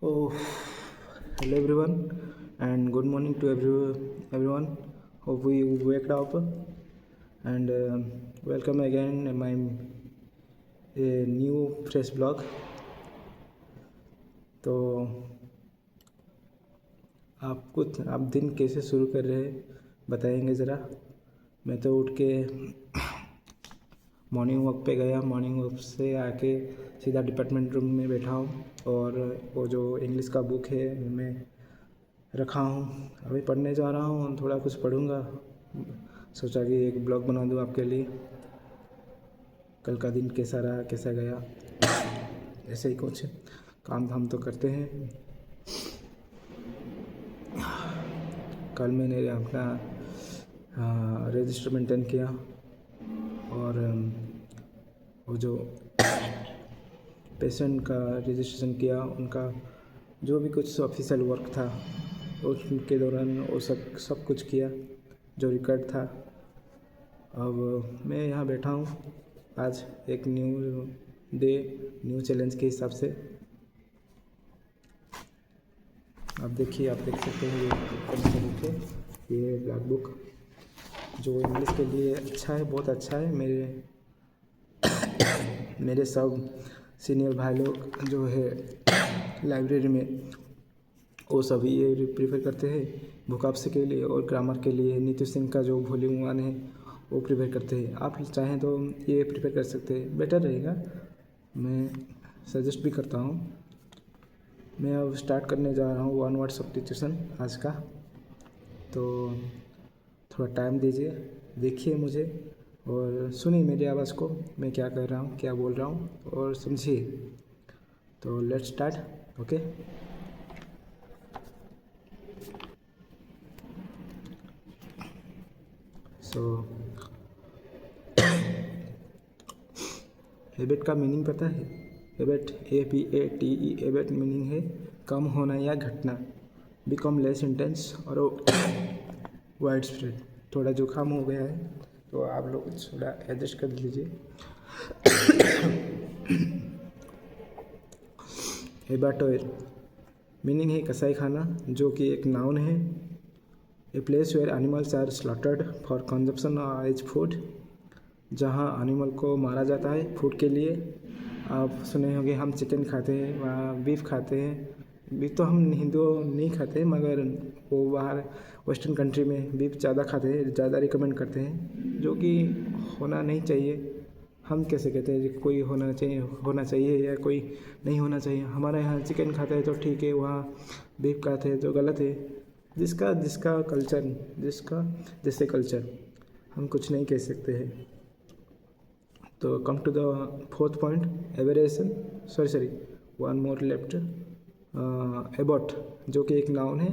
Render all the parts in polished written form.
Oh, hello everyone, and good morning to everyone. Hope we waked up and welcome again in my new fresh blog. तो आप दिन कैसे शुरू कर रहे हैं बताएंगे ज़रा। मैं तो उठ के मॉर्निंग वॉक पे गया, मॉर्निंग वॉक से आके सीधा डिपार्टमेंट रूम में बैठा हूँ और वो जो इंग्लिश का बुक है मैं रखा हूँ, अभी पढ़ने जा रहा हूँ। थोड़ा कुछ पढ़ूँगा, सोचा कि एक ब्लॉग बना दूँ आपके लिए। कल का दिन कैसा रहा, कैसा गया, ऐसे ही कुछ काम धाम तो करते हैं। कल मैंने अपना रजिस्टर मेंटेन किया और वो जो पेशेंट का रजिस्ट्रेशन किया, उनका जो भी कुछ ऑफिशियल वर्क था उसके दौरान वो सब कुछ किया जो रिकॉर्ड था। अब मैं यहाँ बैठा हूँ आज एक न्यू डे, न्यू चैलेंज के हिसाब से। आप देख सकते हैं ये कौन सा बुक है, ये ब्लैक बुक जो इंग्लिश के लिए अच्छा है, बहुत अच्छा है। मेरे सब सीनियर भाई लोग जो है लाइब्रेरी में, वो सभी ये प्रीफर करते हैं बुकअप्स के लिए और ग्रामर के लिए नीतू सिंह का जो वॉल्यूम 1 है वो प्रीफर करते हैं। आप चाहें तो ये प्रीफर कर सकते हैं, बेटर रहेगा, मैं सजेस्ट भी करता हूँ। मैं अब स्टार्ट करने जा रहा हूँ 1 वर्ड सब्स्टिट्यूशन आज का, तो थोड़ा टाइम दीजिए, देखिए मुझे और सुनिए मेरी आवाज़ को, मैं क्या कर रहा हूँ, क्या बोल रहा हूँ, और समझिए। तो let's start, okay. So habit का मीनिंग पता है? हैबिट, ABATE, हैबिट मीनिंग है कम होना या घटना, बिकम लेस इंटेंस और वाइड स्प्रेड। थोड़ा जुकाम हो गया है तो आप लोग थोड़ा एडजस्ट कर लीजिए। एबाटोयर मीनिंग है कसाई खाना, जो कि एक नाउन है। A place where animals are slaughtered for consumption as food, जहाँ एनिमल को मारा जाता है फूड के लिए। आप सुने होंगे हम चिकन खाते हैं, वहाँ बीफ खाते हैं। बीफ तो हम हिंदू नहीं खाते, मगर वो बाहर वेस्टर्न कंट्री में बीफ ज़्यादा खाते हैं, ज़्यादा रिकमेंड करते हैं, जो कि होना नहीं चाहिए। हम कैसे कहते हैं कि कोई होना चाहिए या कोई नहीं होना चाहिए। हमारे यहाँ चिकन खाते हैं तो ठीक है, वहाँ बीफ खाते हैं तो गलत है। जिसका कल्चर, जिसका जैसे कल्चर, हम कुछ नहीं कह सकते हैं। तो come to the fourth point, aberration, sorry one more left, abbot, जो कि एक नाउन है,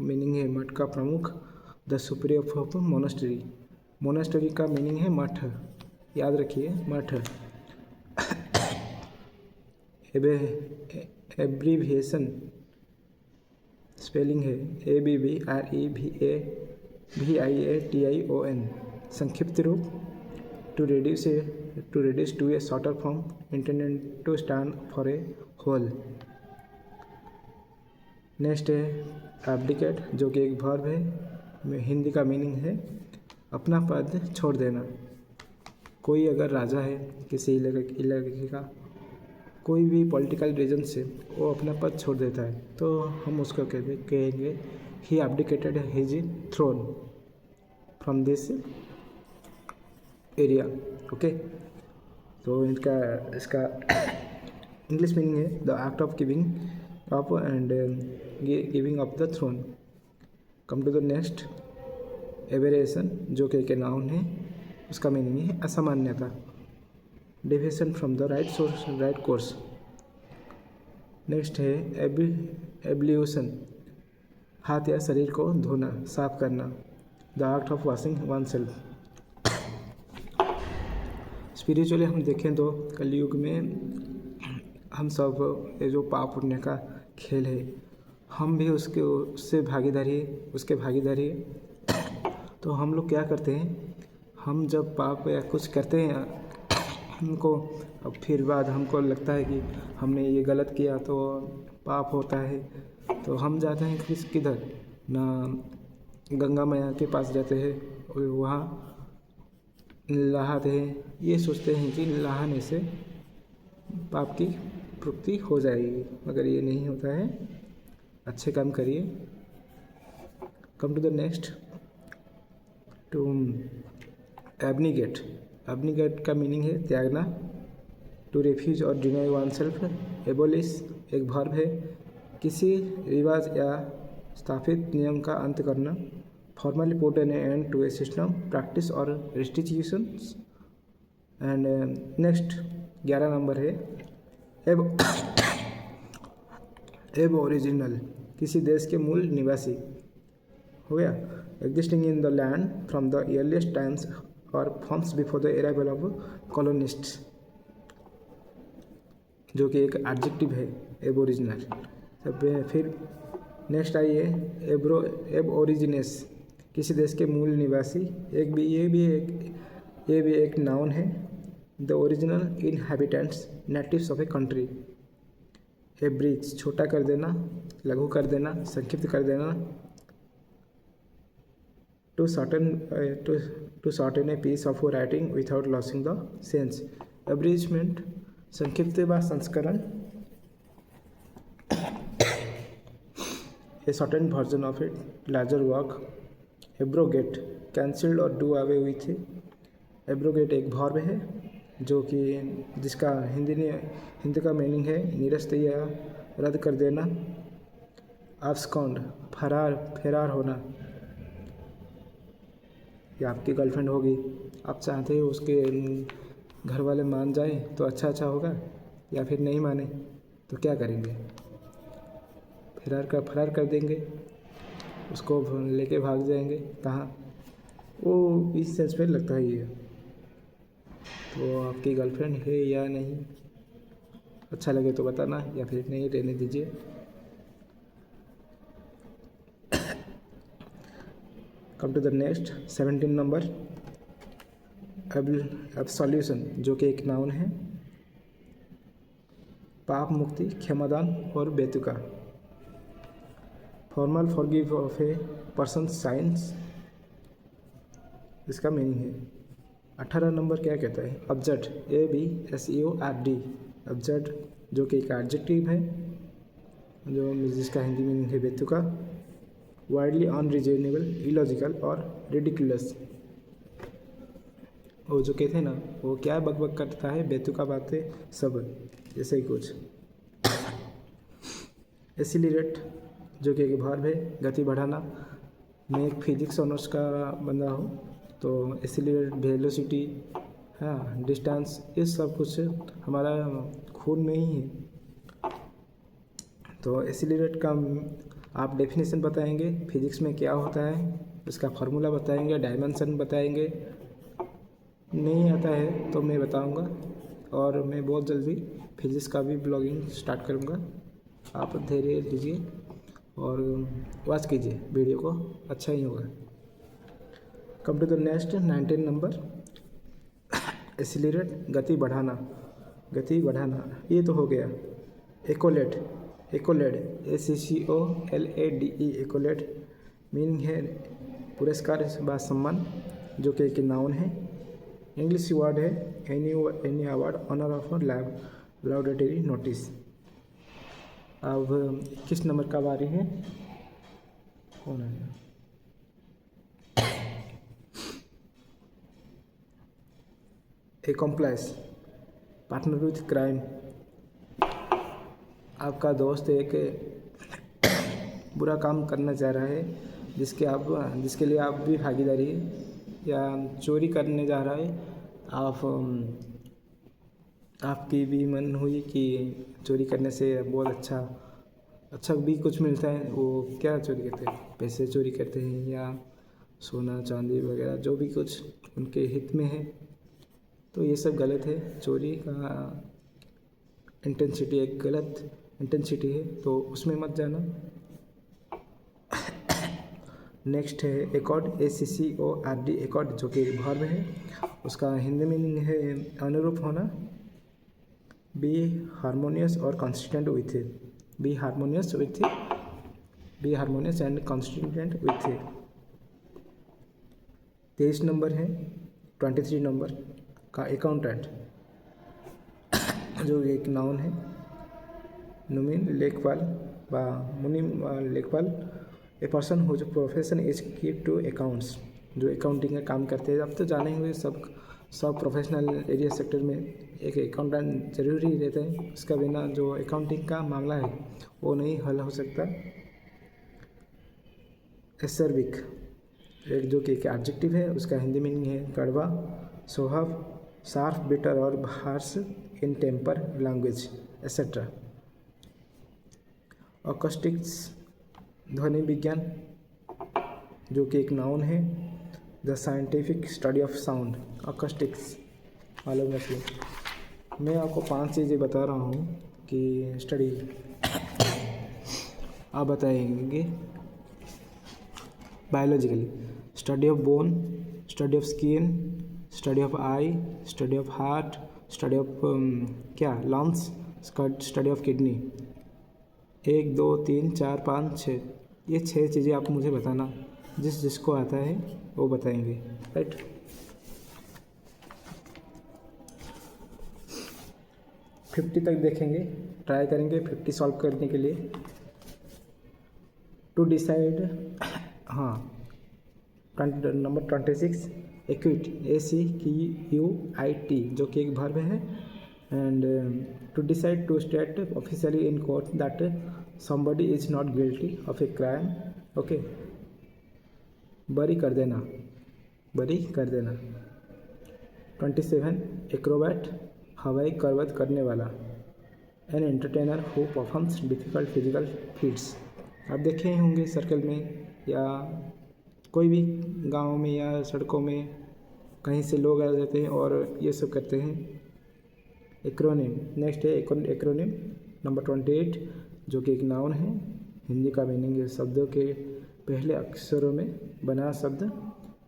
मीनिंग है मठ का प्रमुख। The superior of monastery, monastery का मीनिंग है मठ, याद रखिए मठ। एब्रीविएशन स्पेलिंग है ABBREVAVIATION, संक्षिप्त रूप, to reduce to a shorter form intended to stand for a whole। Next है एब्डिकेट, जो कि एक वर्ब है, हिंदी का मीनिंग है अपना पद छोड़ देना। कोई अगर राजा है किसी इलाके का, कोई भी पॉलिटिकल रीजन से वो अपना पद छोड़ देता है तो हम उसको कहेंगे he abdicated his throne from this area, okay. तो इसका इंग्लिश मीनिंग है the act of giving up and giving up the throne. Come to the next, aberration, जो कि एक नाउन है, उसका मीनिंग है असामान्यता, deviation from the right course. Next है एब्ल्यूशन, हाथ या शरीर को धोना, साफ करना, the act of washing oneself. Spiritually हम देखें तो कलयुग में हम सब, ये जो पाप पुण्य का खेल है, हम भी उसके भागीदारी तो हम लोग क्या करते हैं, हम जब पाप या कुछ करते हैं हमको, अब फिर बाद हमको लगता है कि हमने ये गलत किया तो पाप होता है तो हम जाते हैं किधर ना, गंगा मैया के पास जाते हैं, वहाँ नहाते हैं, ये सोचते हैं कि नहाने से पाप की पूर्ति हो जाएगी, मगर ये नहीं होता है। अच्छे काम करिए। Come to the next, to abnegate. Abnegate का मीनिंग है त्यागना। टू रिफ्यूज और डिनाई वन सेल्फ। एबोलिश एक वर्ब है, किसी रिवाज या स्थापित नियम का अंत करना। Formally put an end to a system, practice और रेस्टिट्यूशंस। एंड नेक्स्ट 11 नंबर है एब ओरिजिनल, किसी देश के मूल निवासी। हो गया। Existing in the land from the earliest times और forms before the arrival of colonists, जो कि एक एडजेक्टिव है एबोरिजिनल। फिर नेक्स्ट आइए एब ओरिजिनेस, किसी देश के मूल निवासी। ये भी एक नाउन है। The original inhabitants, natives of a country. Abridge, छोटा कर देना, लघु कर देना, संक्षिप्त कर देना। To shorten a piece of writing without losing the sense. Abridgement, संक्षिप्त व संस्करण। A shorten version of it larger work. Abrogate, cancelled और डू अवे विथ। एब्रोगेट एक वर्ब है जो कि जिसका हिंदी का मीनिंग है निरस्त या रद्द कर देना। अब्सकॉन्ड, फरार होना। या आपकी गर्लफ्रेंड होगी, आप चाहते हो उसके घर वाले मान जाए तो अच्छा होगा, या फिर नहीं माने तो क्या करेंगे? फरार कर देंगे, उसको लेके भाग जाएंगे। कहाँ? वो इस सेंस में लगता है ये। तो आपकी गर्लफ्रेंड है या नहीं, अच्छा लगे तो बताना, या फिर नहीं रहने दीजिए। Come to the next 17 number absolution, जो कि एक नाउन है। पाप मुक्ति, क्षमादान और बेतुका। Formal forgive of a person science, इसका मीनिंग है। 18 नंबर क्या कहता है? अब्जर्ड, ABSEORD, अब्जर्ड, जो कि एक एडजेक्टिव है जिसका हिंदी मीनिंग है बेतुका। वाइडली अनरीजनेबल, इलॉजिकल और रिडिकुलस। वो जो कहते हैं ना, वो क्या बकबक करता है, बेतुका बातें सब, ऐसे ही कुछ। एसिलरेट, जो कि एक वर्ब है, गति बढ़ाना। मैं एक फिजिक्स ऑनर्स का बंदा हूँ, तो एसिलरेट, वेलोसिटी, हाँ, डिस्टेंस, ये सब कुछ हमारा खून में ही है। तो एसिलरेट का आप डेफिनेशन बताएंगे, फिजिक्स में क्या होता है, उसका फार्मूला बताएंगे, डायमेंशन बताएंगे। नहीं आता है तो मैं बताऊंगा, और मैं बहुत जल्दी फिजिक्स का भी ब्लॉगिंग स्टार्ट करूंगा। आप धैर्य लीजिए और वॉच कीजिए वीडियो को, अच्छा ही होगा। Come to the next 19 number accelerate, गति बढ़ाना। ये तो हो गया। एकोलेट, ACCOLADE, एकोलेट मीनिंग है पुरस्कार व सम्मान, जो कि एक नाउन है। इंग्लिश वर्ड है any award, honour of laudatory notice. अब 21 नंबर का बारी है, कौन है? Accomplice, partner with crime. आपका दोस्त एक बुरा काम करना चाह रहा है जिसके लिए आप भी भागीदारी, या चोरी करने जा रहा है, आपकी भी मन हुई कि चोरी करने से बहुत अच्छा भी कुछ मिलता है। वो क्या चोरी करते हैं? पैसे चोरी करते हैं, या सोना चांदी वगैरह, जो भी कुछ उनके हित में है। तो ये सब गलत है। चोरी का इंटेंसिटी एक गलत इंटेंसिटी है, तो उसमें मत जाना। नेक्स्ट है एकॉर्ड, ACCORD, एकॉर्ड, जो कि वर्ब है। उसका हिंदी मीनिंग है अनुरूप होना। बी हारमोनियस और consistent with. Be harmonious and constituent with 23 number है 23 नंबर का अकाउंटेंट, जो एक नाउन है। मुनीम लेखपाल a person whose profession is keep to accounts, जो अकाउंटिंग का काम करते हैं। अब तो जाने हुए सब प्रोफेशनल एरिया सेक्टर में एक अकाउंटेंट जरूरी रहते हैं, उसका बिना जो अकाउंटिंग का मामला है वो नहीं हल हो सकता। एसर्विक एक जो कि एक एडजेक्टिव है, उसका हिंदी मीनिंग है कड़वा, स्वभाव, शार्प, बिटर और harsh in temper, language etcetera. Acoustics ध्वनि विज्ञान, जो कि एक नाउन है। The scientific study of sound, acoustics मालूम रखिए। मैं आपको 5 चीज़ें बता रहा हूँ कि स्टडी आप बताएंगे। Biologically study of bone, study of skin, study of I, study of heart, study of lungs, study of kidney. 1 2 3 4 5 6, ये 6 चीज़ें आप मुझे बताना, जिसको आता है वो बताएंगे, राइट। फिफ्टी तक देखेंगे, ट्राई करेंगे 50 सॉल्व करने के लिए। टू डिसाइड, हाँ, नंबर 26 एक्विट, ACQUIT, जो कि एक वर्ब है। And to decide, to state officially in court that somebody is not guilty of a crime, okay. बरी कर देना 27 एक्रोबैट, हवाई करवत करने वाला। An entertainer who performs difficult physical feats, आप देखे होंगे सर्कल में या कोई भी गांव में या सड़कों में कहीं से लोग आ जाते हैं और ये सब करते हैं। एक्रोनिम, नेक्स्ट है एक्रोनिम नंबर 28, जो कि एक नाउन है। हिंदी का मीनिंग है शब्दों के पहले अक्षरों में बना शब्द,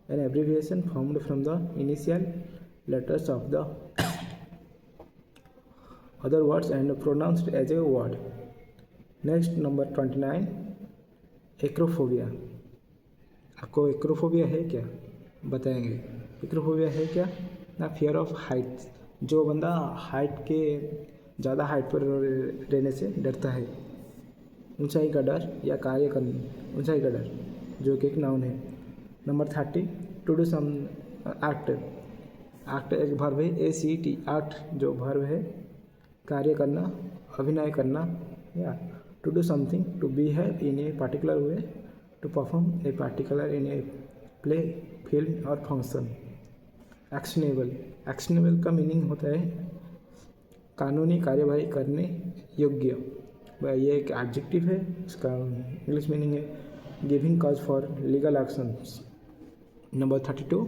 an abbreviation formed from the initial letters of the other words and pronounced as a word. Next number 29 acrophobia, आपको एक्रोफोबिया है क्या बताएंगे। एक्रोफोबिया है क्या ना, फियर ऑफ हाइट, जो बंदा हाइट के ज़्यादा हाइट पर रहने से डरता है। ऊंचाई का डर या कार्य करने, ऊंचाई का डर, जो कि एक नाउन है। Number 30 to do some act, act एक वर्ब है, ACT, एक्ट जो वर्ब है, कार्य करना, अभिनय करना, या to do something, to behave in a particular way, to perform a particular in a play, film और फंक्शन। एक्शनेबल, एक्शनेबल का मीनिंग होता है कानूनी कार्यवाही करने योग्य, ये एक एडजेक्टिव है, इसका इंग्लिश मीनिंग है giving cause for legal actions. Number 32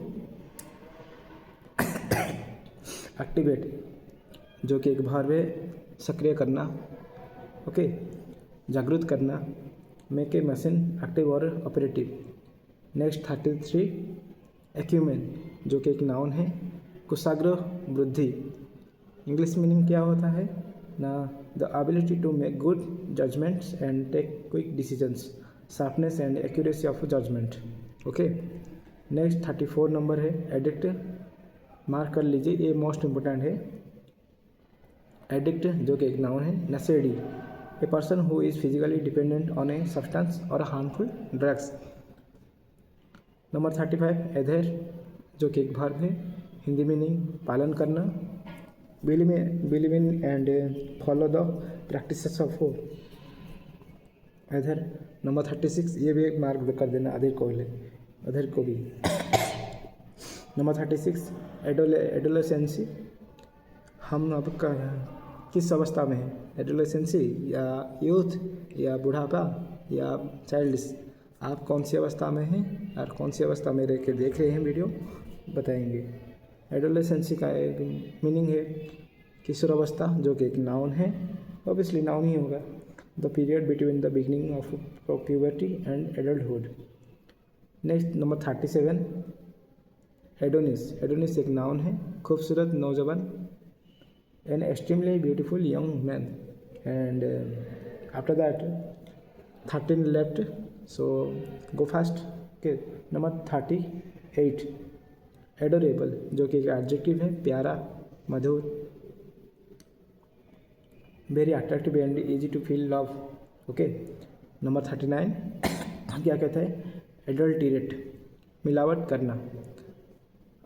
activate, जो कि एक वर्ब है, सक्रिय करना, ओके, जागरूक करना, मेक ए मशीन एक्टिव और ऑपरेटिव। नेक्स्ट 33 एक्यूमेन, जो कि एक नाउन है, कुशाग्र वृद्धि, इंग्लिश मीनिंग क्या होता है ना, the ability to make good judgements and take quick decisions, sharpness and accuracy of judgement, okay. Next 34 number है एडिक्ट, मार्क कर लीजिए, ये मोस्ट इम्पोर्टेंट है। एडिक्ट जो कि एक नाउन है, नशेड़ी, a person who is physically dependent on a substance और हार्मफुल ड्रग्स। नंबर 35 एधेर, जो कि एक वर्ब है, हिंदी मीनिंग पालन करना, believe in and follow the practices of adhere. Number 36, ये भी एक मार्क कर देना अधेर को भी। नंबर 36 एडोलेसेंसी, हम अब किस अवस्था में हैं, एडोलेसेंसी या यूथ या बुढ़ापा या चाइल्ड्स, आप कौन सी अवस्था में हैं और कौन सी अवस्था में रह के देख रहे हैं वीडियो बताएंगे। एडोलेसेंसी का एक मीनिंग है किशोर अवस्था, जो कि एक नाउन है, ऑब्वियसली नाउन ही होगा। The period between the beginning of puberty and adulthood. Next number 37 Adonis, Adonis एक नाउन है, खूबसूरत नौजवान, an extremely beautiful young man, and after that 13 left, so go fast. Okay, number 38 adorable, जो कि एक adjective है, प्यारा, मधुर, very attractive and easy to feel love. Okay, number 39 क्या कहता है, एडल्टीरेट, मिलावट करना।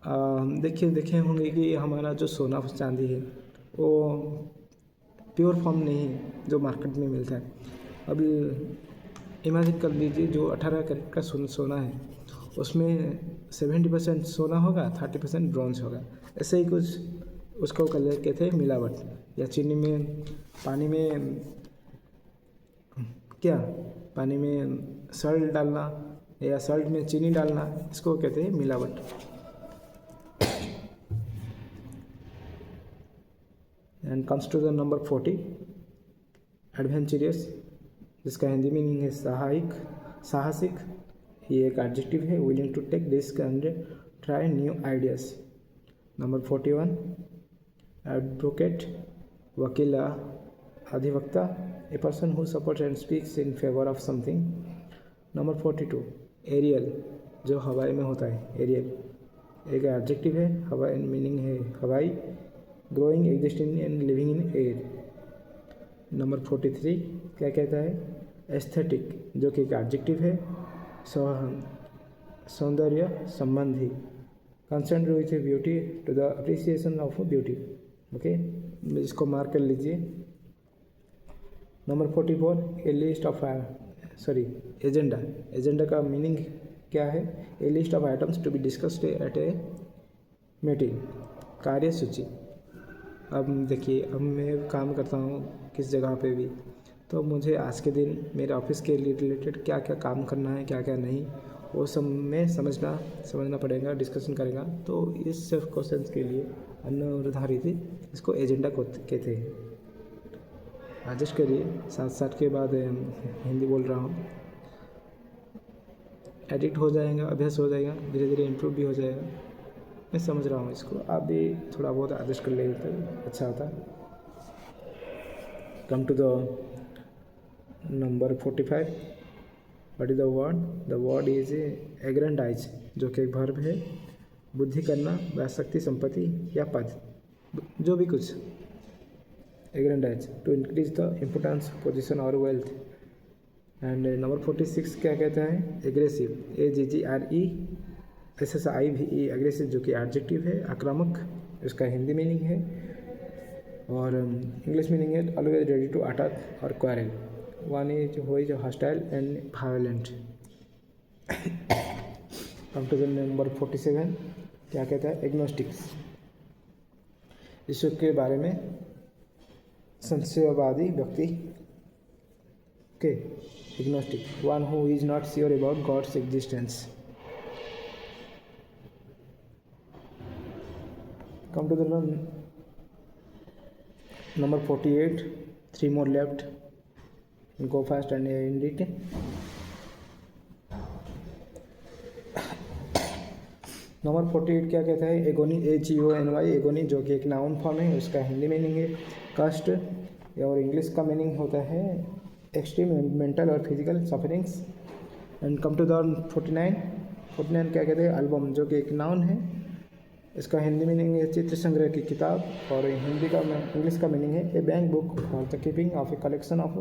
देखे होंगे कि हमारा जो सोना चांदी है वो प्योर फॉर्म नहीं है जो मार्केट में मिलता है। अब इमेजिन कर लीजिए जो 18 कैरेट का सोना है उसमें 70% सोना होगा, 30% ब्रॉन्ज होगा। ऐसे ही कुछ उसको कहते हैं मिलावट। या चीनी में, पानी में क्या, पानी में सॉल्ट डालना या सॉल्ट में चीनी डालना, इसको कहते हैं मिलावट। And comes to the number 40 adventurous, जिसका हिंदी मीनिंग है साहसिक। ये एक एडजेक्टिव है, willing to take risk and try new ideas. Number 41 advocate, वकील, अधिवक्ता, a person who supports and speaks in favour of something. Number 42 aerial, जो हवाई में होता है, एरियल एक एडजेक्टिव है, हवाई मीनिंग है हवाई, growing, existing and living in air. Number 43 क्या कहता है, एस्थेटिक, जो कि एक एडजेक्टिव है, सौंदर्य संबंधी, concern with beauty, to the appreciation of beauty. Okay, इसको मार्क कर लीजिए। Number 44 a list of agenda. Agenda का मीनिंग क्या है, a list of items to be discussed at a meeting, कार्यसूची। अब देखिए, अब मैं काम करता हूँ किस जगह पे भी, तो मुझे आज के दिन मेरे ऑफिस के रिलेटेड क्या क्या काम करना है, क्या क्या नहीं, वो सब में समझना पड़ेगा, डिस्कशन करेगा। तो इस सब क्वेश्चंस के लिए अनुधारित इसको एजेंडा को कहते हैं। एडजस्ट करिए, 7 के बाद हिंदी बोल रहा हूँ, एडिक्ट हो जाएगा, अभ्यास हो जाएगा, धीरे धीरे इम्प्रूव भी हो जाएगा। मैं समझ रहा हूँ इसको, आप भी थोड़ा बहुत एडजस्ट कर लेंगे तो अच्छा होता। Come to the number 45 what is the word, the word is aggrandise, जो कि एक वर्ब है, बुद्धि करना व शक्ति, संपत्ति या पद, जो भी कुछ। Aggrandise to increase the importance, position और वेल्थ। एंड नंबर 46 क्या कहता है, एग्रेसिव, AGRESSIVE, एग्रेसिव, जो कि एडजेक्टिव है, आक्रामक, इसका हिंदी मीनिंग है, और इंग्लिश मीनिंग है ऑलवेज रेडी टू अटैक और quarrel. One is who is hostile and violent. Come to the number 47 क्या कहता है, एग्नोस्टिक्स, ईश्वर के बारे में संशयवादी व्यक्ति। Okay, agnostic, one who is not sure about God's existence. Come to the number 48, 3 more left, go fast and end it. Number 48 क्या कहता है, एगोनी, AGONY, एगोनी, जो कि एक नाउन फॉर्म है, उसका हिंदी मीनिंग है कष्ट, और इंग्लिश का मीनिंग होता है एक्सट्रीम मेंटल और physical sufferings. And come to the 49 क्या कहते हैं, एल्बम, जो कि एक नाउन है, इसका हिंदी मीनिंग है चित्र संग्रह की किताब, और इंग्लिश का मीनिंग है ए bank book for the keeping of a collection of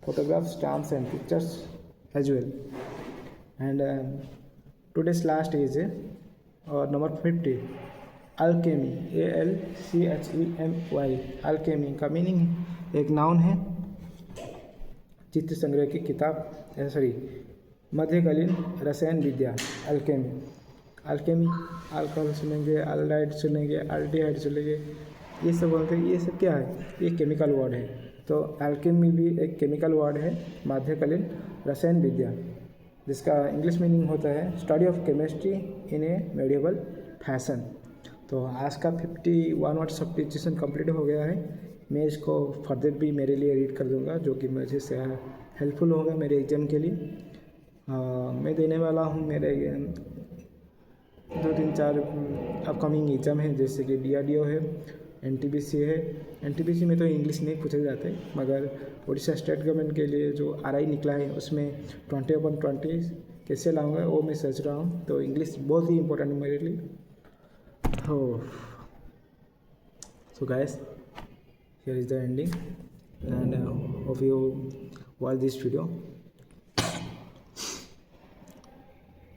photographs, stamps and pictures as well. And today's last is और नंबर 50 अल्केमी, ALCHEMY, अल्केमी का मीनिंग एक नाउन है, चित्र संग्रह की किताब, मध्यकालीन रसायन विद्या, अल्केमी। अल्केमी, अल्कोहल सुनेंगे, अल्डाइड सुनेंगे, अल्डिहाइड सुनेंगे, ये सब बोलते हैं। ये सब क्या है, ये केमिकल वर्ड है। तो अल्केमी भी एक केमिकल वर्ड है, मध्यकालीन रसायन विद्या, जिसका इंग्लिश मीनिंग होता है study of chemistry in A medieval fashion. तो आज का 51 वर्ड सब्स्टिट्यूशन कंप्लीट हो गया है। मैं इसको फर्दर भी मेरे लिए रीड कर दूंगा, जो कि मुझे से हेल्पफुल होगा मेरे एग्ज़ाम के लिए। मैं देने वाला हूँ, मेरे 2-3-4 अपकमिंग एग्ज़ाम है, जैसे कि DRDO है, NTPC है। NTPC में तो इंग्लिश नहीं पूछे जाते, मगर उड़ीसा स्टेट गवर्नमेंट के लिए जो RI निकला है उसमें 20/20 कैसे लाऊंगा वो मैं सोच रहा हूँ। तो इंग्लिश बहुत ही इम्पोर्टेंट है मेरे लिए। So guys, here is the ending, and hope you watch this video.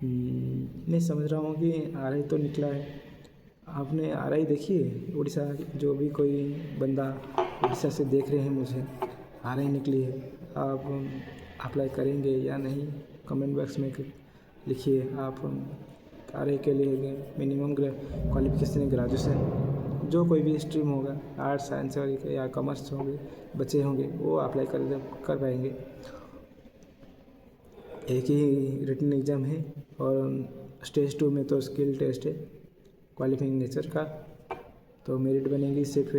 मैं समझ रहा हूँ कि RI तो निकला है। आपने RI देखी है? उड़ीसा, जो भी कोई बंदा उड़ीसा से देख रहे हैं मुझे, RI निकली है, आप अप्लाई करेंगे या नहीं? कमेंट बॉक्स में लिखिए। आप RI के लिए मिनिमम क्वालिफिकेशन है ग्रेजुएशन। जो कोई भी स्ट्रीम होगा, आर्ट्स, साइंस या कॉमर्स होंगे, बच्चे होंगे, वो अप्लाई कर पाएंगे। एक ही रिटन एग्ज़ाम है, और स्टेज 2 में तो स्किल टेस्ट है क्वालिफाइंग नेचर का। तो मेरिट बनेगी सिर्फ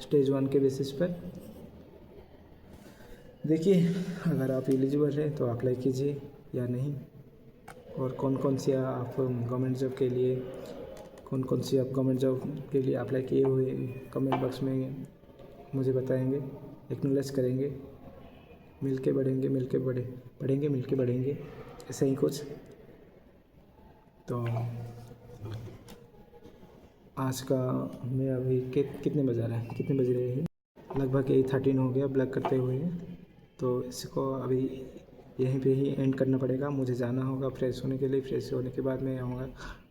स्टेज 1 के बेसिस पर। देखिए, अगर आप एलिजिबल हैं तो अप्लाई कीजिए या नहीं, और कौन कौन सी आप गवर्नमेंट जॉब के लिए अप्लाई किए हुए कमेंट बॉक्स में मुझे बताएंगे, एक्नॉलेज करेंगे। मिल के बढ़ेंगे, ऐसा ही कुछ। तो आज का मैं अभी कितने बज रहे हैं? लगभग 8:13 हो गया ब्लॉग करते हुए। तो इसको अभी यहीं पे ही एंड करना पड़ेगा। मुझे जाना होगा फ्रेश होने के लिए। फ्रेश होने के बाद मैं आऊँगा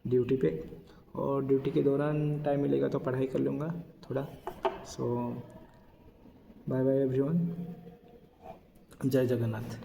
ड्यूटी पे, और ड्यूटी के दौरान टाइम मिलेगा तो पढ़ाई कर लूँगा थोड़ा। सो बाय बाय एवरीवन, जय जगन्नाथ।